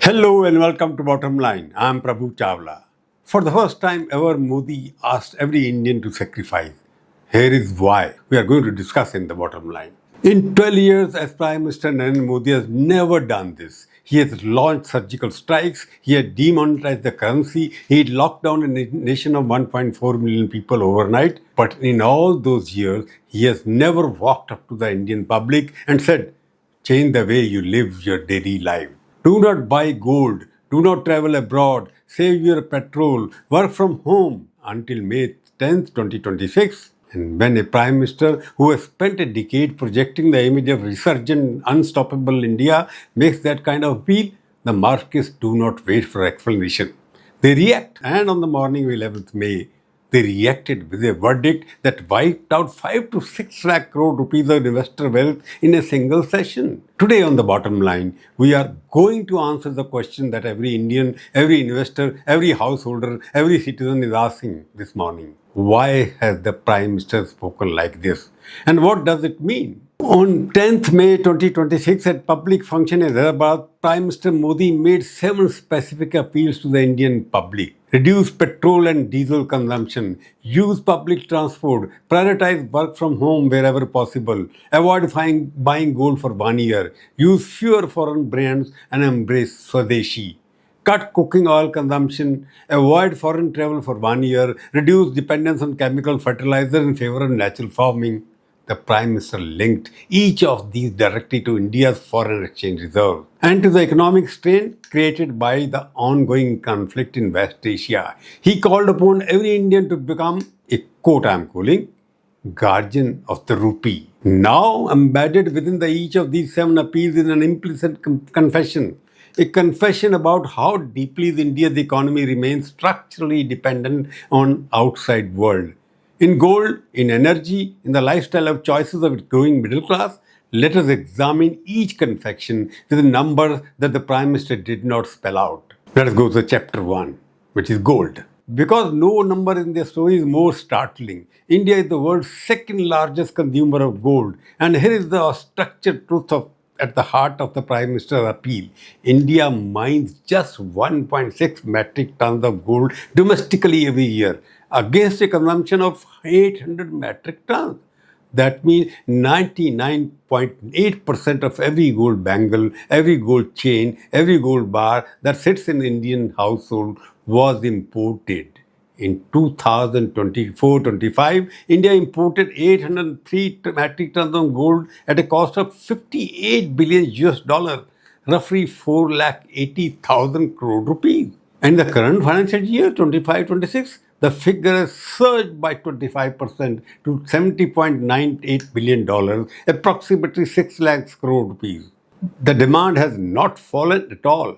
Hello and welcome to Bottom Line. I'm Prabhu Chawla. For the first time ever, Modi asked every Indian to sacrifice. Here is why we are going to discuss in the Bottom Line. In 12 years as Prime Minister, Narendra Modi has never done this. He has launched surgical strikes, he had demonetized the currency, he had locked down a nation of 1.4 million people overnight. But in all those years, he has never walked up to the Indian public and said, change the way you live your daily life. Do not buy gold. Do not travel abroad. Save your petrol. Work from home until May 10th, 2026. And when a Prime Minister who has spent a decade projecting the image of resurgent, unstoppable India makes that kind of appeal, the markets do not wait for explanation. They react. And on the morning of 11th May, they reacted with a verdict that wiped out 5 to 6 lakh crore rupees of investor wealth in a single session. Today on the Bottom Line, we are going to answer the question that every Indian, every investor, every householder, every citizen is asking this morning. Why has the Prime Minister spoken like this? And what does it mean? On 10th May 2026 at public function in Hyderabad, Prime Minister Modi made 7 specific appeals to the Indian public. Reduce petrol and diesel consumption, use public transport, prioritize work from home wherever possible, avoid buying gold for 1 year, use fewer foreign brands and embrace Swadeshi. Cut cooking oil consumption, avoid foreign travel for 1 year, reduce dependence on chemical fertilizer in favor of natural farming. The Prime Minister linked each of these directly to India's foreign exchange reserve and to the economic strain created by the ongoing conflict in West Asia. He called upon every Indian to become a quote I'm calling guardian of the rupee. Now embedded within each of these 7 appeals is an implicit confession. A confession about how deeply India's economy remains structurally dependent on outside world. In gold, in energy, in the lifestyle of choices of its growing middle class, let us examine each confession with a number that the Prime Minister did not spell out. Let us go to chapter 1, which is gold. Because no number in the story is more startling. India is the world's second largest consumer of gold. And here is the structured truth at the heart of the Prime Minister's appeal. India mines just 1.6 metric tons of gold domestically every year, against a consumption of 800 metric tons. That means 99.8% of every gold bangle, every gold chain, every gold bar that sits in Indian household was imported. In 2024-25, India imported 803 metric tons of gold at a cost of 58 billion US dollars, roughly 4,80,000 crore rupees. And the current financial year, 25-26, the figure has surged by 25% to $70.98 billion, approximately 6 lakhs crore rupees. The demand has not fallen at all.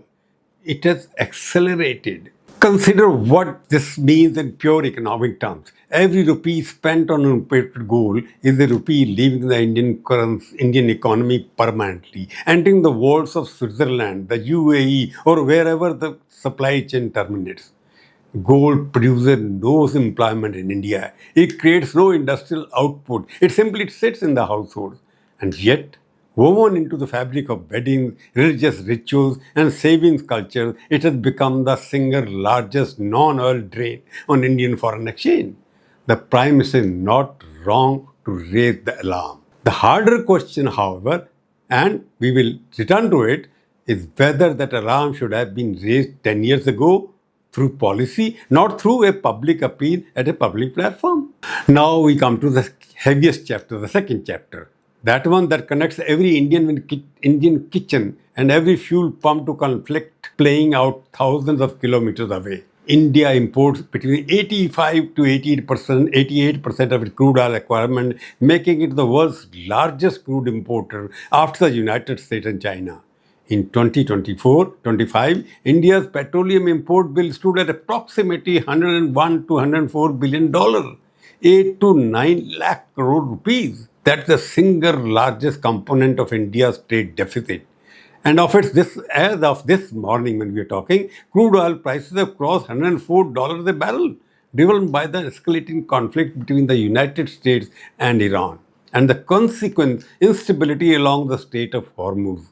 It has accelerated. Consider what this means in pure economic terms. Every rupee spent on imported gold is a rupee leaving the Indian economy permanently, entering the walls of Switzerland, the UAE, or wherever the supply chain terminates. Gold produces no employment in India. It creates no industrial output. It simply sits in the household. And yet, woven into the fabric of weddings, religious rituals, and savings culture, it has become the single largest non-oil drain on Indian foreign exchange. The Prime Minister is not wrong to raise the alarm. The harder question, however, and we will return to it, is whether that alarm should have been raised 10 years ago through policy, not through a public appeal at a public platform. Now we come to the heaviest chapter, the second chapter. That one that connects every Indian kitchen and every fuel pump to conflict playing out thousands of kilometers away. India imports between 85 to 88% of its crude oil requirement, making it the world's largest crude importer after the United States and China. In 2024-25, India's petroleum import bill stood at approximately 101 to 104 billion dollars, 8 to 9 lakh crore rupees. That's the single largest component of India's trade deficit. And as of this morning when we are talking, crude oil prices have crossed $104 a barrel, driven by the escalating conflict between the United States and Iran, and the consequent instability along the Strait of Hormuz.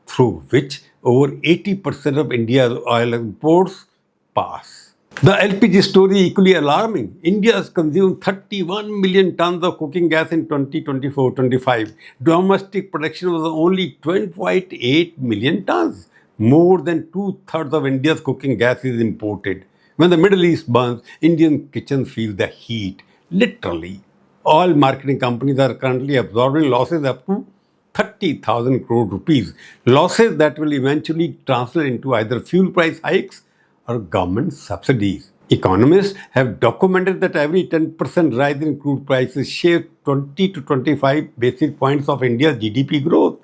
through which over 80% of India's oil imports pass. The LPG story equally alarming. India has consumed 31 million tons of cooking gas in 2024-25. Domestic production was only 12.8 million tons. More than two-thirds of India's cooking gas is imported. When the Middle East burns, Indian kitchens feel the heat. Literally. Oil marketing companies are currently absorbing losses up to 30,000 crore rupees. Losses that will eventually translate into either fuel price hikes or government subsidies. Economists have documented that every 10% rise in crude prices shaves 20 to 25 basis points of India's GDP growth,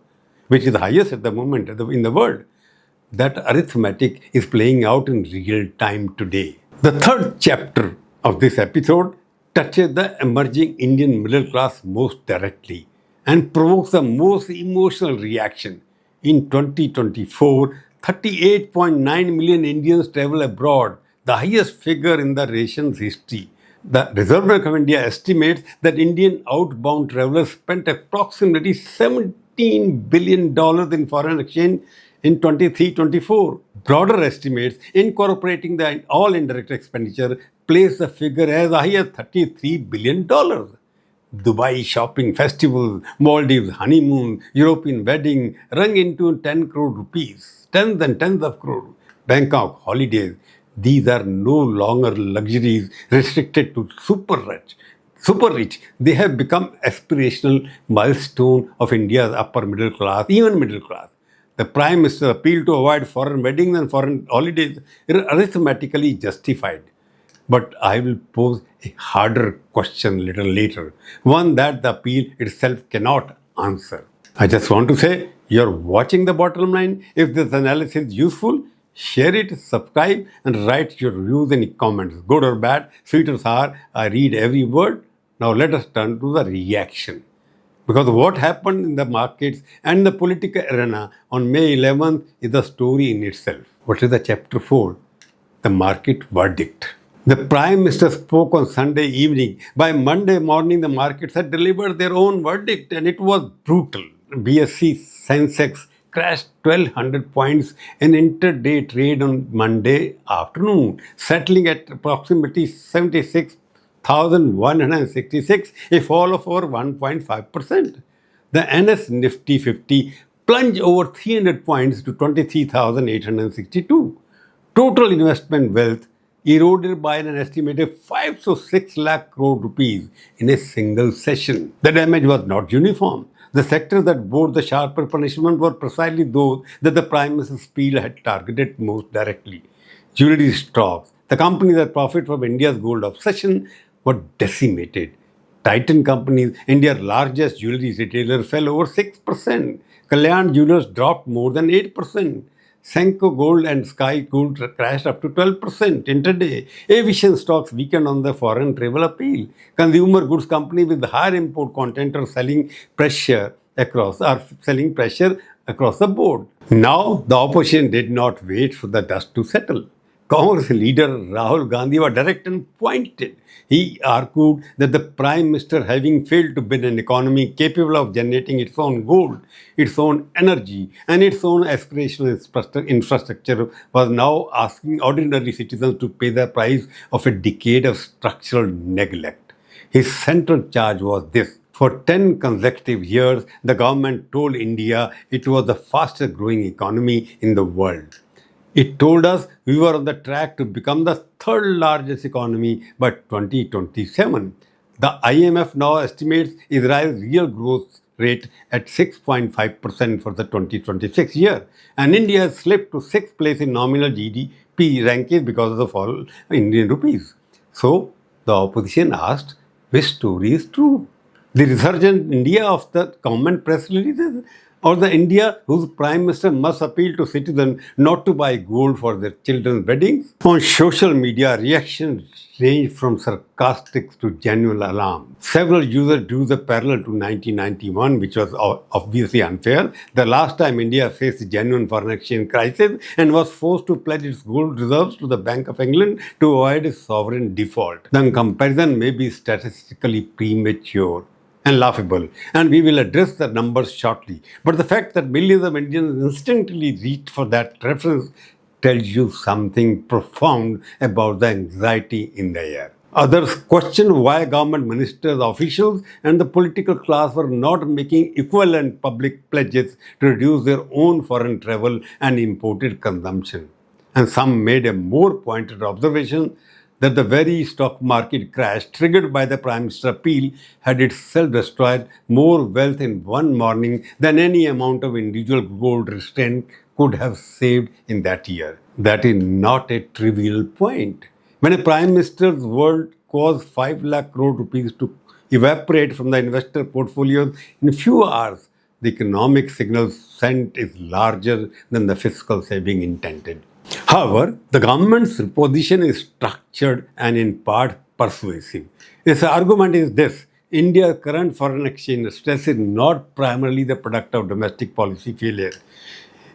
which is the highest at the moment in the world. That arithmetic is playing out in real time today. The third chapter of this episode touches the emerging Indian middle class most directly and provokes the most emotional reaction. In 2024, 38.9 million Indians travel abroad, the highest figure in the nation's history. The Reserve Bank of India estimates that Indian outbound travelers spent approximately $17 billion in foreign exchange in 23-24. Broader estimates incorporating all indirect expenditure place the figure as high as $33 billion. Dubai shopping festivals, Maldives honeymoon, European wedding rung into 10 crore rupees, tens and tens of crore. Bangkok holidays, these are no longer luxuries restricted to super rich. They have become aspirational milestone of India's upper middle class, even middle class. The Prime Minister's appeal to avoid foreign weddings and foreign holidays is arithmetically justified. But I will pose a harder question a little later, one that the appeal itself cannot answer. I just want to say, you're watching the bottom line. If this analysis is useful, share it, subscribe, and write your views in comments. Good or bad, sweet or sour, I read every word. Now let us turn to the reaction. Because what happened in the markets and the political arena on May 11th is a story in itself. What is the chapter 4? The market verdict. The Prime Minister spoke on Sunday evening. By Monday morning, the markets had delivered their own verdict, and it was brutal. BSE Sensex crashed 1,200 points in intraday trade on Monday afternoon, settling at approximately 76,166, a fall of over 1.5%. The NS Nifty 50 plunged over 300 points to 23,862. Total investment wealth eroded by an estimated 5 to 6 lakh crore rupees in a single session. The damage was not uniform. The sectors that bore the sharper punishment were precisely those that the Prime Minister's speech had targeted most directly. Jewelry stocks, the companies that profit from India's gold obsession, were decimated. Titan Companies, India's largest jewelry retailer, fell over 6%. Kalyan Jewelers dropped more than 8%. Senco Gold and Sky Gold crashed up to 12% intraday. Aviation stocks weakened on the foreign travel appeal. Consumer goods companies with higher import content are selling pressure across the board. Now, the opposition did not wait for the dust to settle. Congress leader Rahul Gandhi was direct and pointed. He argued that the Prime Minister, having failed to build an economy capable of generating its own gold, its own energy, and its own aspirational infrastructure, was now asking ordinary citizens to pay the price of a decade of structural neglect. His central charge was this. For 10 consecutive years, the government told India it was the fastest growing economy in the world. It told us we were on the track to become the third largest economy by 2027. The IMF now estimates Israel's real growth rate at 6.5% for the 2026 year, and India has slipped to 6th place in nominal GDP rankings because of the fall in Indian rupees. So, the opposition asked, which story is true? The resurgent India of the government press releases, or the India whose Prime Minister must appeal to citizens not to buy gold for their children's weddings? On social media, reactions ranged from sarcastic to genuine alarm. Several users drew the parallel to 1991, which was obviously unfair, the last time India faced a genuine foreign exchange crisis and was forced to pledge its gold reserves to the Bank of England to avoid a sovereign default. The comparison may be statistically premature, and laughable, and we will address the numbers shortly. But the fact that millions of Indians instinctively reach for that reference tells you something profound about the anxiety in the air. Others question why government ministers, officials, and the political class were not making equivalent public pledges to reduce their own foreign travel and imported consumption. And some made a more pointed observation that the very stock market crash triggered by the Prime Minister's appeal had itself destroyed more wealth in one morning than any amount of individual gold restraint could have saved in that year. That is not a trivial point. When a Prime Minister's world caused 5 lakh crore rupees to evaporate from the investor portfolios in a few hours, the economic signal sent is larger than the fiscal saving intended. However, the government's position is structured and in part persuasive. Its argument is this: India's current foreign exchange stress is not primarily the product of domestic policy failure.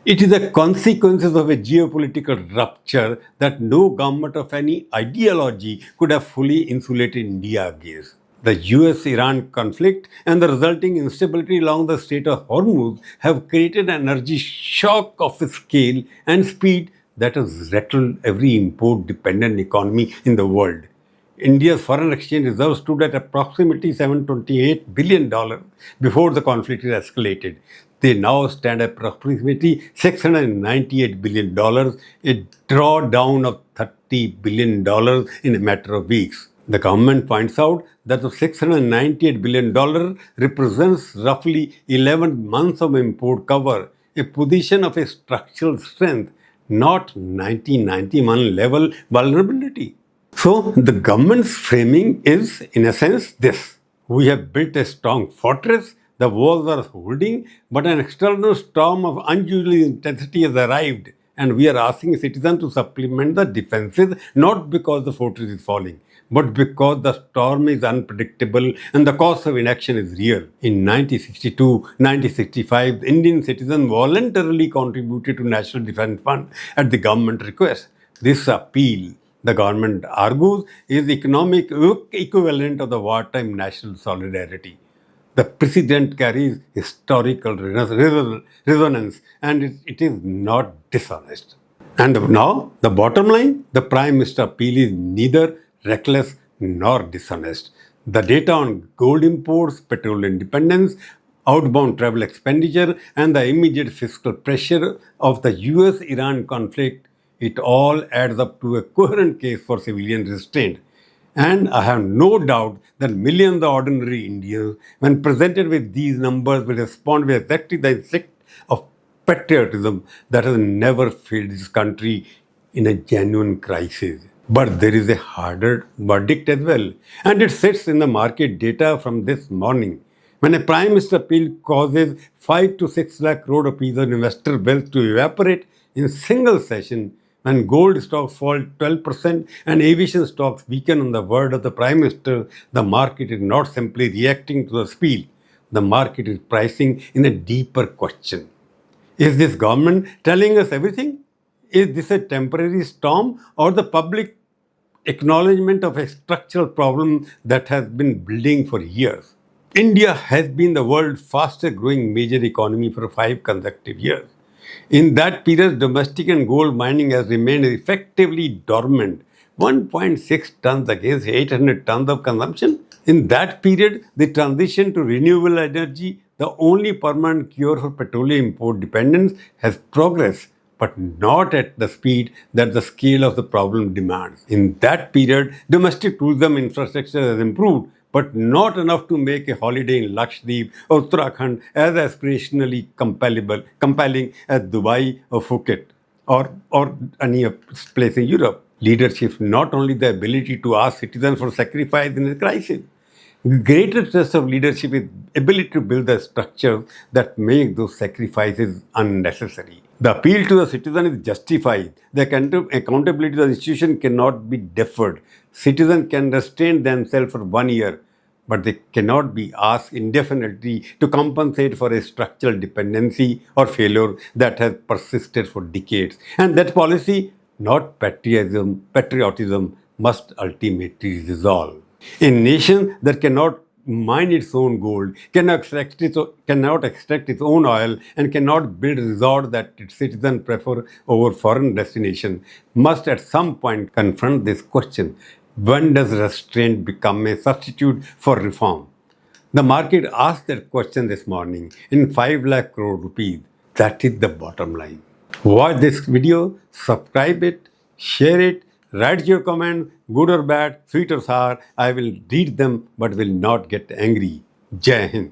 It is a consequence of a geopolitical rupture that no government of any ideology could have fully insulated India against. The US-Iran conflict and the resulting instability along the Strait of Hormuz have created an energy shock of a scale and speed that has rattled every import-dependent economy in the world. India's foreign exchange reserves stood at approximately $728 billion before the conflict escalated. They now stand at approximately $698 billion, a drawdown of $30 billion in a matter of weeks. The government points out that the $698 billion represents roughly 11 months of import cover, a position of a structural strength, not 1991 level vulnerability. So the government's framing is, in a sense, this: we have built a strong fortress, the walls are holding, but an external storm of unusual intensity has arrived, and we are asking citizens to supplement the defenses not because the fortress is falling, but because the storm is unpredictable and the cost of inaction is real. In 1962-1965, Indian citizens voluntarily contributed to National Defence Fund at the government request. This appeal, the government argues, is the economic equivalent of the wartime national solidarity. The precedent carries historical resonance, and it is not dishonest. And now, the bottom line: the Prime Minister appeal is neither reckless nor dishonest. The data on gold imports, petrol independence, outbound travel expenditure, and the immediate fiscal pressure of the US-Iran conflict, it all adds up to a coherent case for civilian restraint. And I have no doubt that millions of ordinary Indians, when presented with these numbers, will respond with exactly the instinct of patriotism that has never failed this country in a genuine crisis. But there is a harder verdict as well, and it sits in the market data from this morning. When a Prime Minister appeal causes 5 to 6 lakh crore rupees of investor wealth to evaporate in a single session, when gold stocks fall 12% and aviation stocks weaken on the word of the Prime Minister, the market is not simply reacting to the speed. The market is pricing in a deeper question. Is this government telling us everything? Is this a temporary storm or the public acknowledgement of a structural problem that has been building for years? India has been the world's fastest growing major economy for 5 consecutive years. In that period, domestic and gold mining has remained effectively dormant, 1.6 tons against 800 tons of consumption. In that period, the transition to renewable energy, the only permanent cure for petroleum import dependence, has progressed, but not at the speed that the scale of the problem demands. In that period, domestic tourism infrastructure has improved, but not enough to make a holiday in Lakshadweep or Uttarakhand as aspirationally compelling as Dubai or Phuket or any place in Europe. Leadership is not only the ability to ask citizens for sacrifice in a crisis. The greatest test of leadership is ability to build the structures that make those sacrifices unnecessary. The appeal to the citizen is justified. The accountability to the institution cannot be deferred. Citizens can restrain themselves for 1 year, but they cannot be asked indefinitely to compensate for a structural dependency or failure that has persisted for decades. And that policy, not patriotism, must ultimately resolve. A nation that cannot mine its own gold, cannot extract its own oil, and cannot build resorts that its citizens prefer over foreign destinations, must at some point confront this question: when does restraint become a substitute for reform? The market asked that question this morning in 5 lakh crore rupees. That is the bottom line. Watch this video, subscribe it, share it, write your comment, good or bad, sweet or sour. I will read them but will not get angry. Jai Hind.